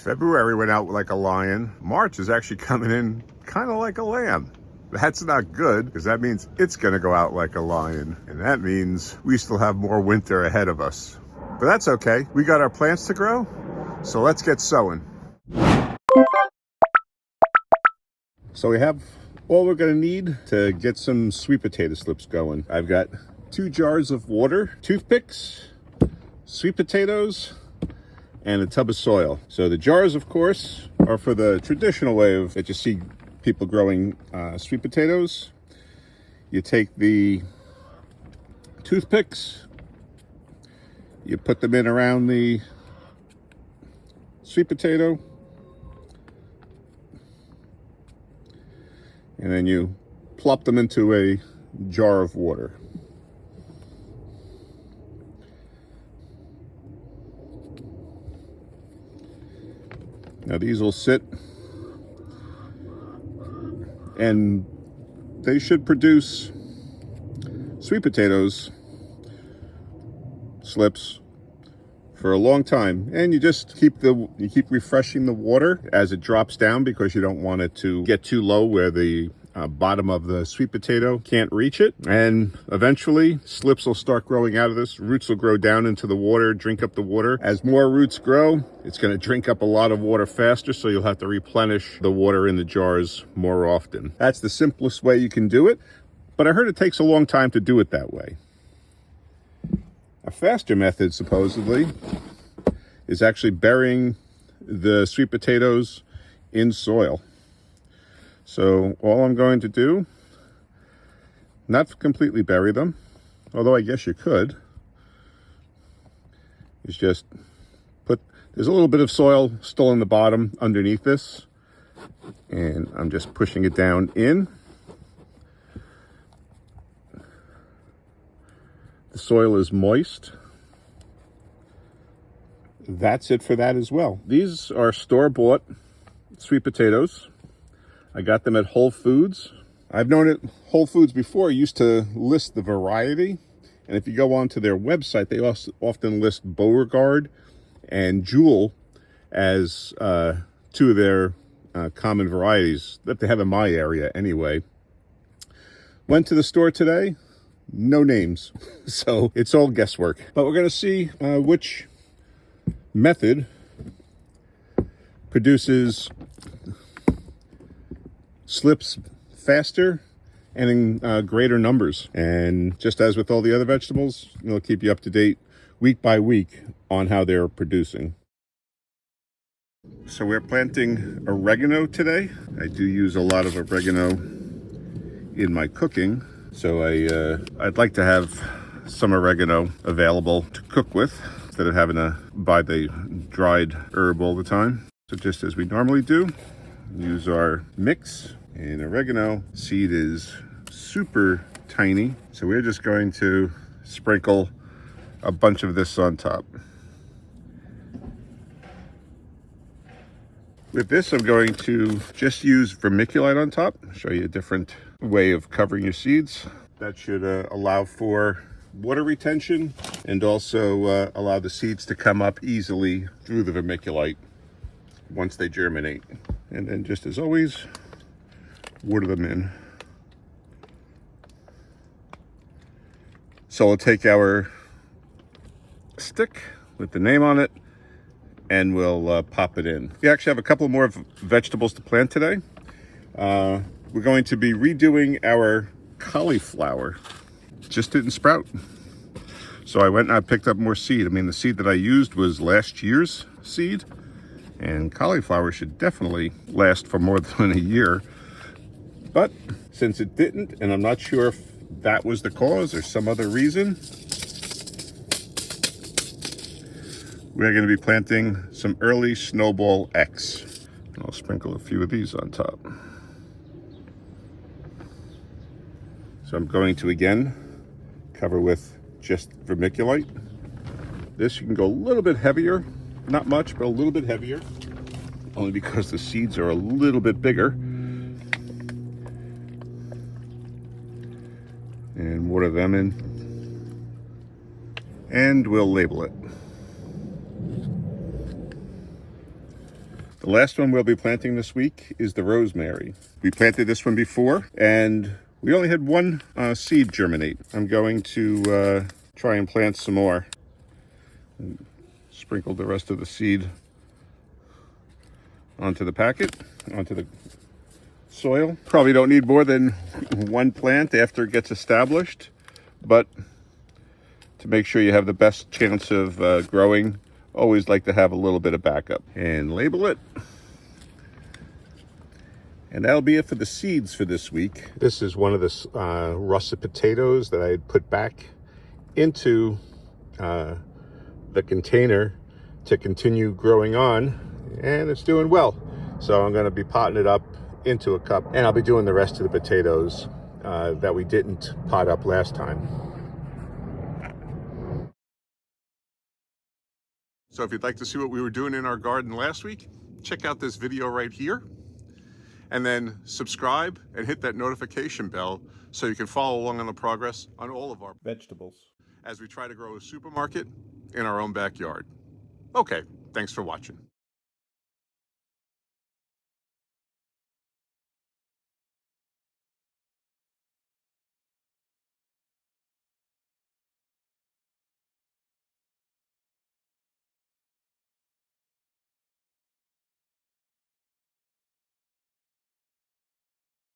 February went out like a lion. March is actually coming in kind of like a lamb. That's not good, because that means it's going to go out like a lion. And that means we still have more winter ahead of us. But that's okay. We got our plants to grow, so let's get sowing. So we have all we're going to need to get some sweet potato slips going. I've got 2 jars of water, toothpicks, sweet potatoes, and a tub of soil. So the jars, of course, are for the traditional way of that you see people growing sweet potatoes. You take the toothpicks, you put them in around the sweet potato, and then you plop them into a jar of water. Now these will sit, and they should produce sweet potatoes slips for a long time. And you just keep refreshing the water as it drops down, because you don't want it to get too low where the bottom of the sweet potato can't reach it. And eventually slips will start growing out of this. Roots will grow down into the water, drink up the water. As more roots grow, it's going to drink up a lot of water faster, so you'll have to replenish the water in the jars more often. That's the simplest way you can do it, but I heard it takes a long time to do it that way. A faster method, supposedly, is actually burying the sweet potatoes in soil. So all I'm going to do, not completely bury them, although I guess you could, is just there's a little bit of soil still in the bottom underneath this, and I'm just pushing it down in. The soil is moist. That's it for that as well. These are store-bought sweet potatoes. I got them at Whole Foods. I've known at Whole Foods before used to list the variety. And if you go onto their website, they also often list Beauregard and Jewel as 2 of their common varieties that they have in my area anyway. Went to the store today, no names. So it's all guesswork. But we're going to see which method produces slips faster and in greater numbers. And just as with all the other vegetables, it'll keep you up to date week by week on how they're producing. So we're planting oregano today. I do use a lot of oregano in my cooking, so I'd like to have some oregano available to cook with instead of having to buy the dried herb all the time. So just as we normally do, use our mix. And oregano seed is super tiny, so we're just going to sprinkle a bunch of this on top. With this, I'm going to just use vermiculite on top. I'll show you a different way of covering your seeds. That should allow for water retention and also allow the seeds to come up easily through the vermiculite once they germinate. And then, just as always, water them in. So we'll take our stick with the name on it and we'll pop it in. We actually have a couple more vegetables to plant today. We're going to be redoing our cauliflower. Just didn't sprout. So I went and I picked up more seed. I mean, the seed that I used was last year's seed, and cauliflower should definitely last for more than a year. But since it didn't, and I'm not sure if that was the cause or some other reason, we're going to be planting some early Snowball X. I'll sprinkle a few of these on top. So I'm going to again cover with just vermiculite. This, you can go a little bit heavier, not much, but a little bit heavier, only because the seeds are a little bit bigger. And water them in, and we'll label it. The last one we'll be planting this week is the rosemary. We planted this one before, and we only had one seed germinate. I'm going to try and plant some more. Sprinkle the rest of the seed onto the packet, onto the soil. Probably don't need more than one plant after it gets established, but to make sure you have the best chance of growing, always like to have a little bit of backup. And label it. And that'll be it for the seeds for this week. This is one of the russet potatoes that I had put back into the container to continue growing on, and it's doing well. So I'm going to be potting it up into a cup, and I'll be doing the rest of the potatoes that we didn't pot up last time. So if you'd like to see what we were doing in our garden last week, check out this video right here. And then subscribe and hit that notification bell so you can follow along on the progress on all of our vegetables as we try to grow a supermarket in our own backyard. Okay, thanks for watching.